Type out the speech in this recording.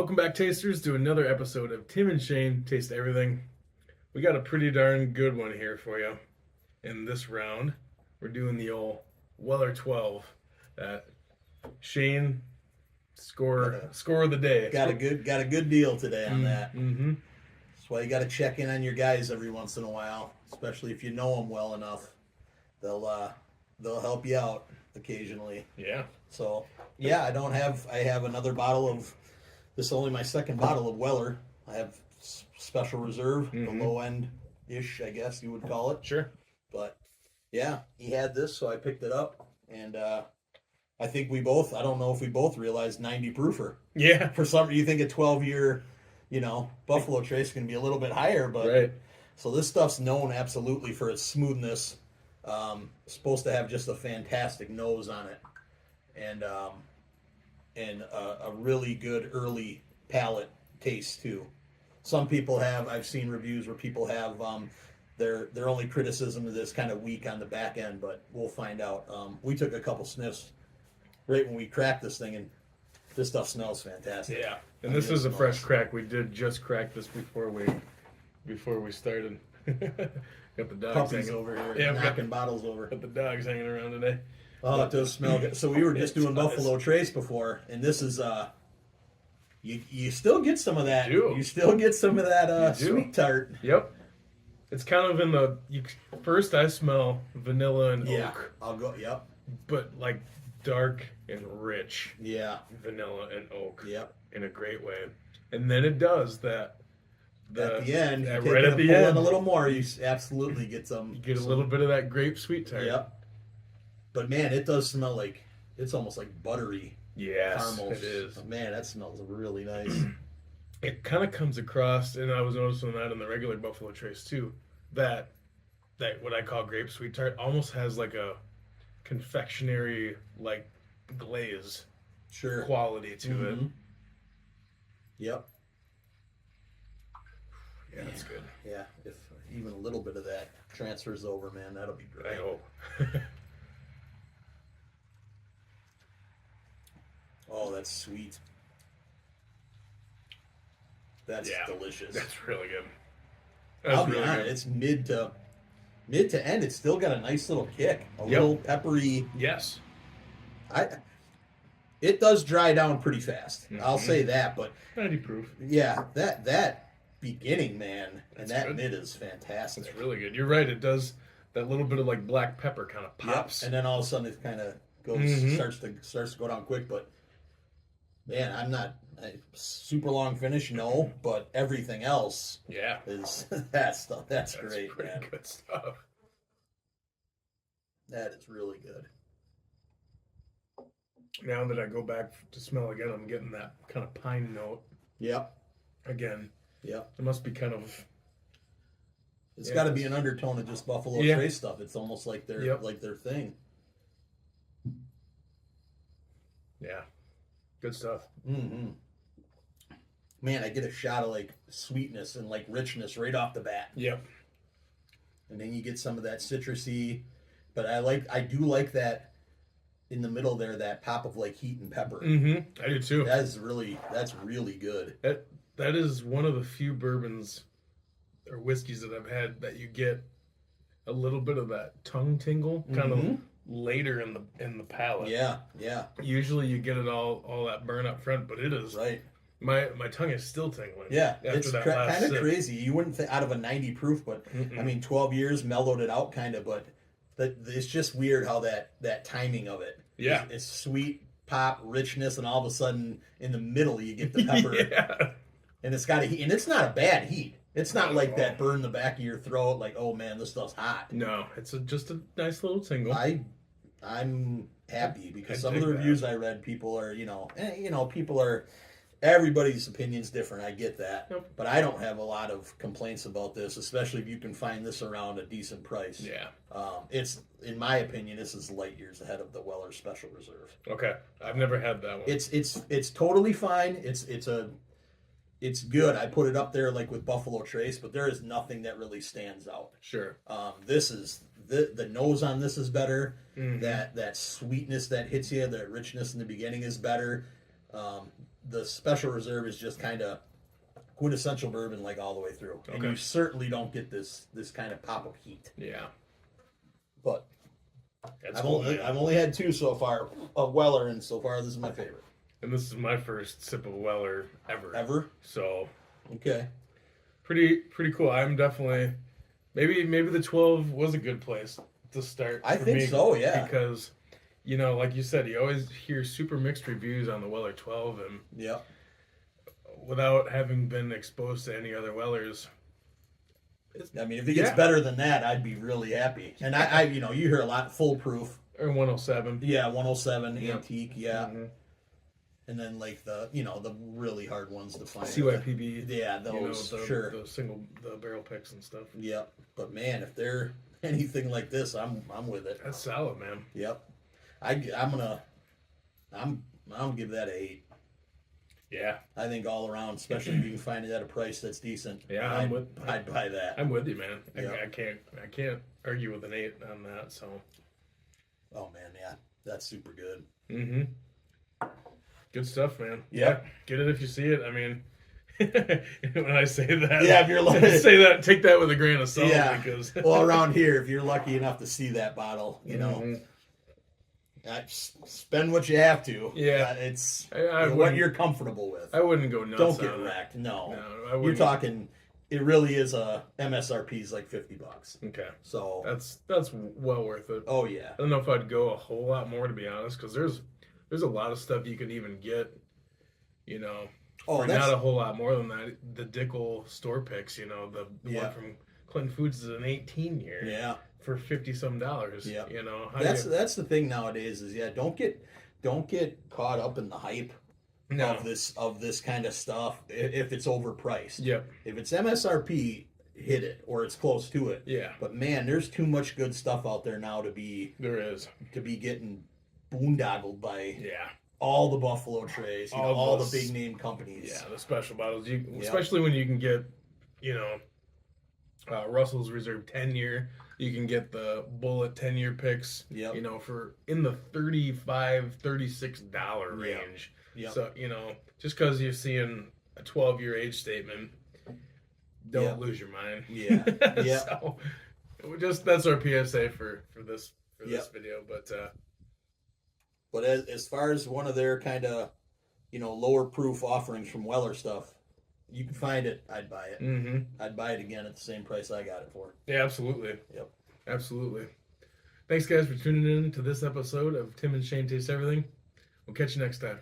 Welcome back, tasters, to another episode of Tim and Shane Taste Everything. We got a pretty darn good one here for you. In this round, we're doing the old Weller 12. Shane score of the day. Got a good deal today on that. Mm-hmm. That's why you got to check in on your guys every once in a while, especially if you know them well enough. They'll help you out occasionally. Yeah. So yeah, I have another bottle of. This is only my second bottle of Weller. I have Special Reserve, the low end ish, I guess you would call it. Sure. But yeah, he had this, so I picked it up, and I think we both. I don't know if we both realized 90 proofer. Yeah. For some, you think a 12-year, Buffalo Trace can be a little bit higher, but right. So this stuff's known absolutely for its smoothness. Supposed to have just a fantastic nose on it, and a really good early palate taste too. Some people have. I've seen reviews where people have their only criticism of this kind of weak on the back end, but we'll find out. We took a couple sniffs right when we cracked this thing, and this stuff smells fantastic. Yeah, and this is a fresh crack. We did just crack this before we started. Got the dogs Puppies hanging over here, yeah, knocking bottles over. Got the dogs hanging around today. Oh, it does smell good. So we were just doing Buffalo Trace before, and this is you still get some of that. You still get some of that sweet tart. Yep. It's kind of in the first I smell vanilla and oak. I'll go. Yep. But like dark and rich. Yeah. Vanilla and oak. Yep. In a great way, and then it does that. At the end, right at the end, a little more, you absolutely get some. You get a little bit of that grape sweet tart. Yep. But man, it does smell like it's almost like buttery. Yes, caramels. it is. But man, that smells really nice. It kind of comes across, and I was noticing that in the regular Buffalo Trace too. That what I call grape sweet tart almost has like a confectionery like glaze quality to it. Yep. Yeah, that's good. Yeah, if even a little bit of that transfers over, man, that'll be great. I hope. Oh, that's sweet. That's delicious. That's really good. I'll be honest, it's mid to end. It's still got a nice little kick, a little peppery. Yes. It does dry down pretty fast. I'll say that, but 90 proof. Yeah, that beginning, man, That's and that good. mid is fantastic. It's really good. You're right. It does that little bit of like black pepper kind of pops, and then all of a sudden it kind of goes starts to go down quick. But man, I'm not super long finish, no, but everything else, is that stuff. That's great, pretty man. Good stuff. That is really good. Now that I go back to smell again, I'm getting that kind of pine note. Yep. Again. Yep. It must be kind of. It's got to be an undertone of just Buffalo Trace stuff. It's almost like their thing. Yeah. Good stuff. Mm-hmm. Man, I get a shot of like sweetness and like richness right off the bat. Yep. And then you get some of that citrusy, but I do like that in the middle there, that pop of like heat and pepper. Mm-hmm. I do too. That's really good. That is one of the few bourbons or whiskeys that I've had that you get a little bit of that tongue tingle kind of later in the palate. Yeah. Usually you get it all that burn up front, but it is right. My tongue is still tingling. Yeah, after it's that kind of crazy. You wouldn't think out of a 90 proof, but I mean 12 years mellowed it out kind of, but it's just weird how that timing of it. Yeah. It's sweet pop richness, and all of a sudden in the middle you get the pepper. Yeah. And it's got a heat, and it's not a bad heat. It's not like that burn the back of your throat, like, oh man, this stuff's hot. No, it's just a nice little tingle. I'm happy because some of the reviews I read, people are, everybody's opinion's different. I get that, but I don't have a lot of complaints about this, especially if you can find this around a decent price. Yeah, it's, in my opinion, this is light years ahead of the Weller Special Reserve. Okay, I've never had that one. It's totally fine. It's good. I put it up there like with Buffalo Trace, but there is nothing that really stands out. Sure. This is the nose on this is better. That sweetness that hits you, that richness in the beginning is better. the special reserve is just kind of quintessential bourbon, like all the way through, and Okay. you certainly don't get this kind of pop of heat. Yeah. But That's I've cool, only man. I've only had two so far of Weller, and so far this is my favorite. And this is my first sip of Weller ever. Ever? So Okay. pretty cool. I'm definitely maybe the 12 was a good place to start. I for think me so, yeah. Because like you said, you always hear super mixed reviews on the Weller 12, and Yep. without having been exposed to any other Wellers, I mean, if it gets better than that, I'd be really happy. And I you hear a lot foolproof. or 107. Yeah, 107 Yep. antique. Yeah. Mm-hmm. And then like the the really hard ones to find. CYPB. Yeah, those sure. The barrel picks and stuff. Yep. But man, if they're anything like this, I'm with it. That's solid, man. Yep. I'm gonna give that an 8. Yeah, I think all around, especially if you can find it at a price that's decent. Yeah, I'd buy that. I'm with you, man. Yep. I can't argue with an 8 on that. So. Oh man, yeah, that's super good. Mm-hmm. Good stuff, man. Yep. Yeah, get it if you see it. I mean, when I say that, Yeah, if you're like say that, take that with a grain of salt. Yeah. Because Well, around here, if you're lucky enough to see that bottle, Mhm. spend what you have to. Yeah. It's I what wouldn't- you're comfortable with. I wouldn't go nuts. Don't get on it. wrecked. No, No, I you're wouldn't. talking. It really is a MSRP is like $50. Okay, So that's well worth it. oh yeah, I don't know if I'd go a whole lot more, to be honest, because there's a lot of stuff you can even get, oh for that's not a whole lot more than that. The Dickel store picks, the Yeah. one from Clinton Foods is an 18 year yeah. for $50-some. Yeah. How That's the thing nowadays is don't get caught up in the hype no. of this kind of stuff if it's overpriced. Yep. If it's MSRP, hit it or it's close to it. Yeah. But man, there's too much good stuff out there now to be There is. getting boondoggled by Yeah. all the Buffalo Trays, All all those- the big name companies. Yeah, the special bottles. Especially when you can get, Russell's Reserve 10-year. You can get the Bullet 10-year picks. Yep. For in the $35, $36 range. Yep. So just because you're seeing a 12-year age statement, don't Yep. lose your mind. Yeah. Yeah. So that's our PSA for this Yep. video. But as far as one of their kind of, lower proof offerings from Weller stuff, you can find it. I'd buy it. Mm-hmm. I'd buy it again at the same price I got it for. Yeah, absolutely. Yep. Absolutely. Thanks, guys, for tuning in to this episode of Tim and Shayne Taste Everything. We'll catch you next time.